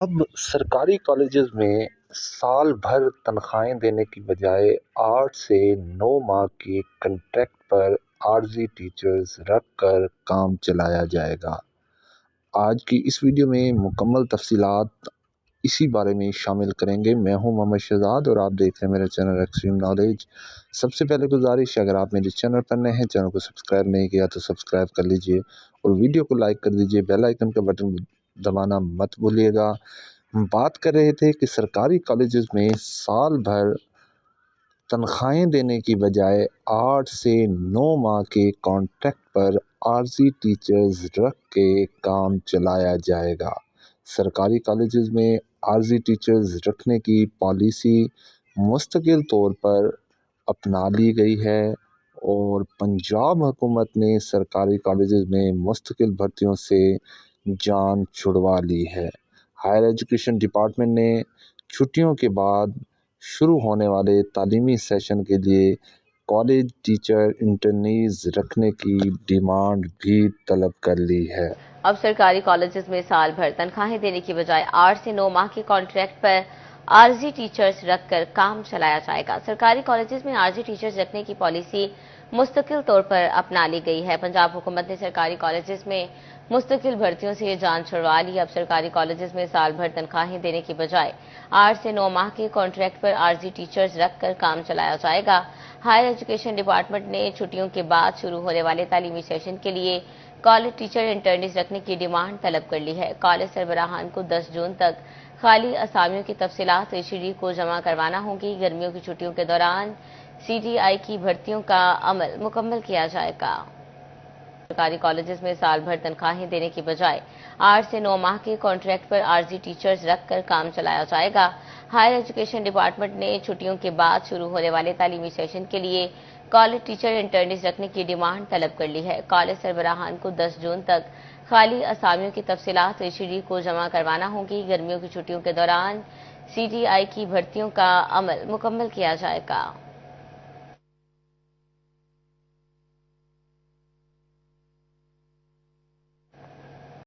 अब सरकारी कॉलेजेस में साल भर तनख्वाहें देने की बजाय 8 से 9 माह के कॉन्ट्रैक्ट पर आरजी टीचर्स रख कर काम चलाया जाएगा। आज की इस वीडियो में मुकम्मल तफसीलात इसी बारे में शामिल करेंगे। मैं हूं मोहम्मद शहजाद और आप देख रहे हैं मेरा चैनल एक्सट्रीम नॉलेज। सबसे पहले गुजारिश है, अगर आप मेरे चैनल पर नए हैं, चैनल को सब्सक्राइब नहीं किया तो सब्सक्राइब कर लीजिए और वीडियो को लाइक कर दीजिए। बेल आइकन का बटन दबाना मत भूलिएगा। हम बात कर रहे थे कि सरकारी कॉलेजेस में साल भर तनख्वाहें देने की बजाय 8 से 9 माह के कॉन्ट्रैक्ट पर आरजी टीचर्स रख के काम चलाया जाएगा। सरकारी कॉलेजेस में आरजी टीचर्स रखने की पॉलिसी मुस्तकिल तौर पर अपना ली गई है और पंजाब हुकूमत ने सरकारी कॉलेजेस में मुस्तकिल भर्तियों से जान छुड़वा ली है। हायर एजुकेशन डिपार्टमेंट ने छुट्टियों के बाद शुरू होने वाले तालीमी सेशन के लिए कॉलेज टीचर इंटर्नीज रखने की डिमांड भी तलब कर ली है। अब सरकारी कॉलेजेस में साल भर तनख्वाहें देने की बजाय 8 से 9 माह के कॉन्ट्रैक्ट पर आरजी टीचर्स रखकर काम चलाया जाएगा। सरकारी कॉलेजेस में आरजी टीचर्स रखने की पॉलिसी मुस्तकिल तौर पर अपना ली गई है। पंजाब हुकूमत ने सरकारी कॉलेजेस में मुस्तकिल भर्तियों से ये जान छुड़वा ली। अब सरकारी कॉलेजेस में साल भर तनख्वाहें देने की बजाय 8 से 9 माह के कॉन्ट्रैक्ट पर आरजी टीचर्स रखकर काम चलाया जाएगा। हायर एजुकेशन डिपार्टमेंट ने छुट्टियों के बाद शुरू होने वाले तालीमी सेशन के लिए कॉलेज टीचर इंटर्निस रखने की डिमांड तलब कर ली है। कॉलेज सरबराहान को 10 जून तक खाली असामियों की तफसीलात एचईडी को जमा करवाना होगी। गर्मियों की छुट्टियों के दौरान सीटीआई की भर्तियों का अमल मुकम्मल किया जाएगा। सरकारी कॉलेजेस में साल भर तनख्वाहें देने की बजाय 8 से 9 माह के कॉन्ट्रैक्ट पर आरजी टीचर्स रखकर काम चलाया जाएगा। हायर एजुकेशन डिपार्टमेंट ने छुट्टियों के बाद शुरू होने वाले तालीमी सेशन के लिए कॉलेज टीचर इंटर्निस रखने की डिमांड तलब कर ली है। कॉलेज सरबराहान को 10 जून तक खाली असामियों की तफसीलात एचईडी को जमा करवाना होगी। गर्मियों की छुट्टियों के दौरान सीटीआई की भर्तियों का अमल मुकम्मल किया जाएगा।